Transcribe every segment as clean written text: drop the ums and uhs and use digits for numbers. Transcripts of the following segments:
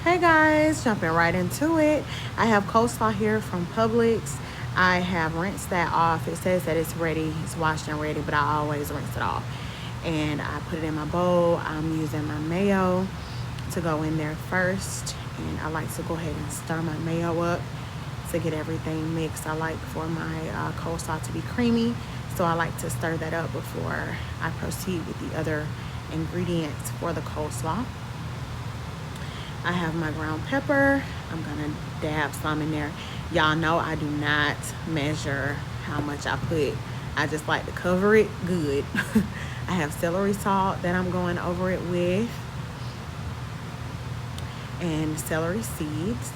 Hey guys, jumping right into it. I have coleslaw here from Publix. I have rinsed that off. It says that it's ready, it's washed and ready, but I always rinse it off. And I put it in my bowl. I'm using my mayo to go in there first. And I like to go ahead and stir my mayo up to get everything mixed. I like for my coleslaw to be creamy, so I like to stir that up before I proceed with the other ingredients for the coleslaw. I have my ground pepper. I'm gonna dab some in there. Y'all know I do not measure how much I put. I just like to cover it good. I have celery salt that I'm going over it with, and celery seeds,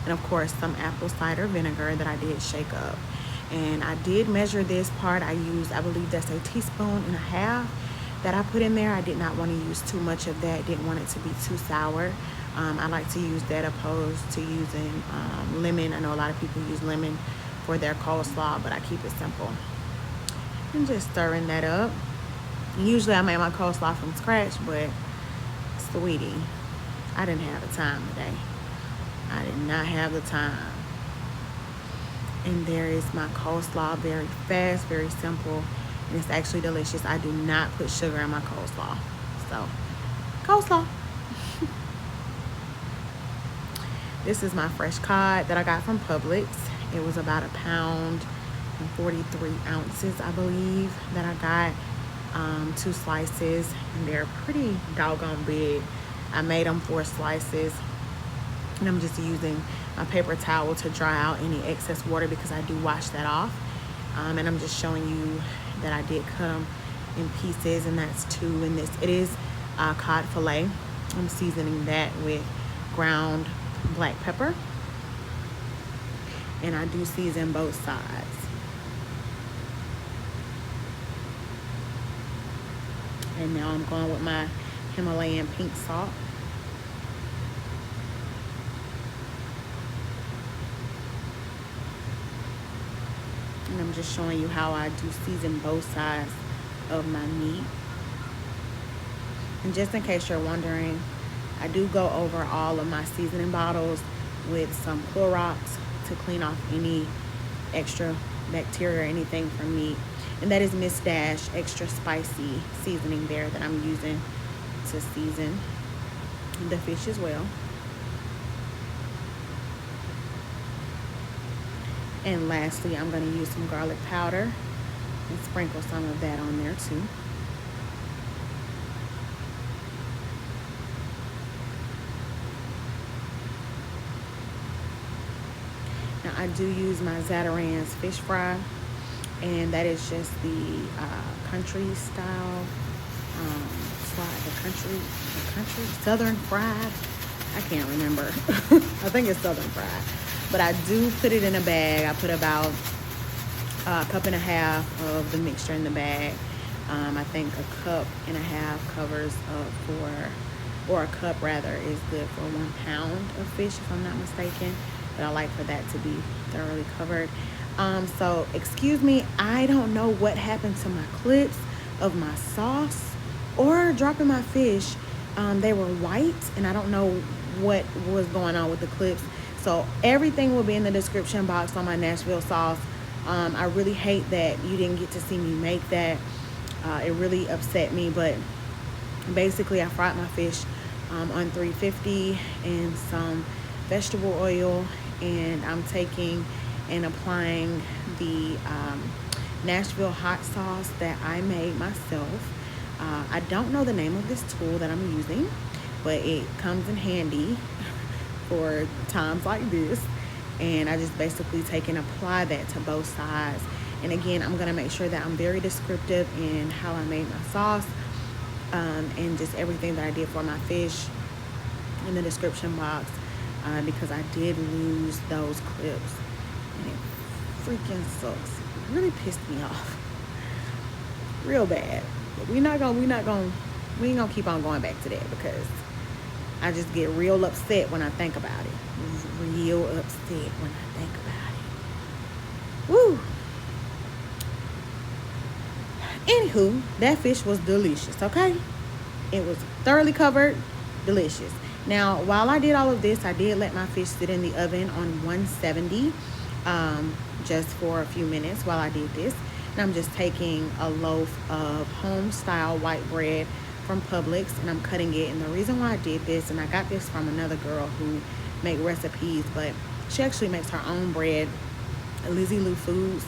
and of course some apple cider vinegar that I did shake up. And I did measure this part. I believe that's a teaspoon and a half that I put in there. I did not want to use too much of that. Didn't want it to be too sour. I like to use that opposed to using lemon. I know a lot of people use lemon for their coleslaw, but I keep it simple. And just stirring that up. Usually I make my coleslaw from scratch, but sweetie, I didn't have the time today. I did not have the time. And there is my coleslaw. Very fast, very simple. And it's actually delicious. I do not put sugar in my coleslaw. So, coleslaw. This is my fresh cod that I got from Publix. It was about 1 pound and 43 ounces, I believe, that I got. 2 slices, and they're pretty doggone big. I made them 4 slices, and I'm just using my paper towel to dry out any excess water because I do wash that off. And I'm just showing you that I did cut them in pieces, and that's 2 in this. It is cod fillet. I'm seasoning that with ground black pepper, and I do season both sides. And now I'm going with my Himalayan pink salt. And I'm just showing you how I do season both sides of my meat. And just in case you're wondering, I do go over all of my seasoning bottles with some Clorox to clean off any extra bacteria or anything from meat. And that is Miss Dash extra spicy seasoning there that I'm using to season the fish as well. And lastly, I'm going to use some garlic powder and sprinkle some of that on there too. Now I do use my Zatarain's fish fry, and that is just the country style, the country southern fried. I can't remember. I think it's southern fried. But I do put it in a bag. I put about 1.5 cups of the mixture in the bag. I think 1.5 cups covers or a cup rather, is good for 1 pound of fish, if I'm not mistaken. But I like for that to be thoroughly covered. So excuse me, I don't know what happened to my clips of my sauce or dropping my fish. They were white, and I don't know what was going on with the clips. So everything will be in the description box on my Nashville sauce. I really hate that you didn't get to see me make that. It really upset me, but basically I fried my fish on 350 in some vegetable oil, and I'm taking and applying the Nashville hot sauce that I made myself. I don't know the name of this tool that I'm using, but it comes in handy for times like this. And I just basically take and apply that to both sides. And again, I'm going to make sure that I'm very descriptive in how I made my sauce, and just everything that I did for my fish in the description box, because I did lose those clips, and it freaking sucks. It really pissed me off real bad. But we ain't gonna keep on going back to that, because I just get real upset when I think about it. Real upset when I think about it. Woo! Anywho, that fish was delicious, okay? It was thoroughly covered, delicious. Now, while I did all of this, I did let my fish sit in the oven on 170 just for a few minutes while I did this. And I'm just taking a loaf of Homestyle white bread from Publix, and I'm cutting it. And the reason why I did this, and I got this from another girl who make recipes, but she actually makes her own bread, Lizzie Lou Foods.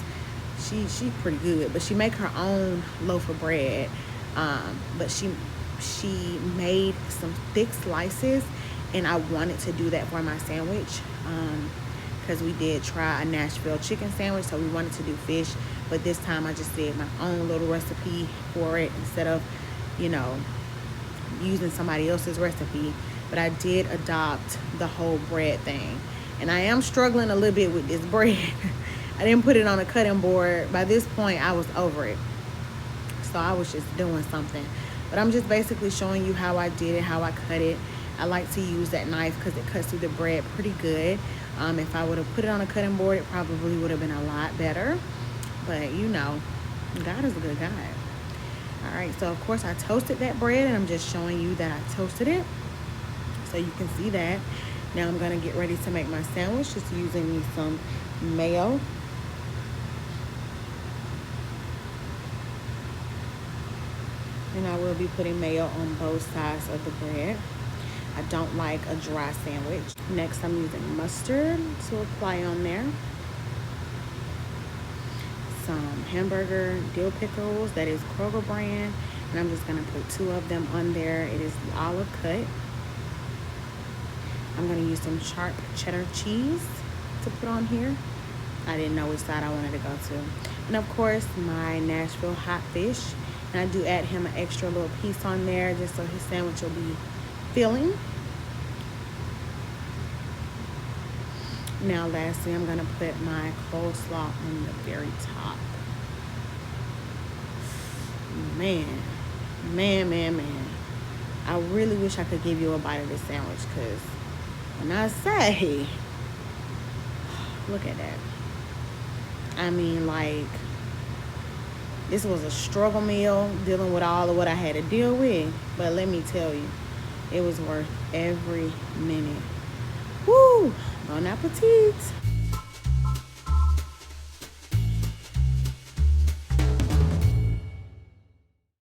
She's pretty good, but she make her own loaf of bread. But she made some thick slices, and I wanted to do that for my sandwich because we did try a Nashville chicken sandwich, so we wanted to do fish, but this time I just did my own little recipe for it instead of, you know, using somebody else's recipe. But I did adopt the whole bread thing, and I am struggling a little bit with this bread. I didn't put it on a cutting board. By this point I was over it, so I was just doing something. But I'm just basically showing you how I did it, how I cut it. I like to use that knife because it cuts through the bread pretty good. If I would have put it on a cutting board, it probably would have been a lot better. But you know, God is a good God. All right, so of course I toasted that bread, and I'm just showing you that I toasted it so you can see that. Now I'm gonna get ready to make my sandwich, just using me some mayo. And I will be putting mayo on both sides of the bread. I don't like a dry sandwich. Next, I'm using mustard to apply on there. Some hamburger dill pickles, that is Kroger brand. And I'm just gonna put 2 of them on there. It is the olive cut. I'm gonna use some sharp cheddar cheese to put on here. I didn't know which side I wanted to go to. And of course, my Nashville hot fish. And I do add him an extra little piece on there just so his sandwich will be filling. Now lastly, I'm gonna put my coleslaw on the very top. Man. I really wish I could give you a bite of this sandwich, because when I say, look at that. I mean, like, this was a struggle meal dealing with all of what I had to deal with. But let me tell you, it was worth every minute. Woo! Bon appetit!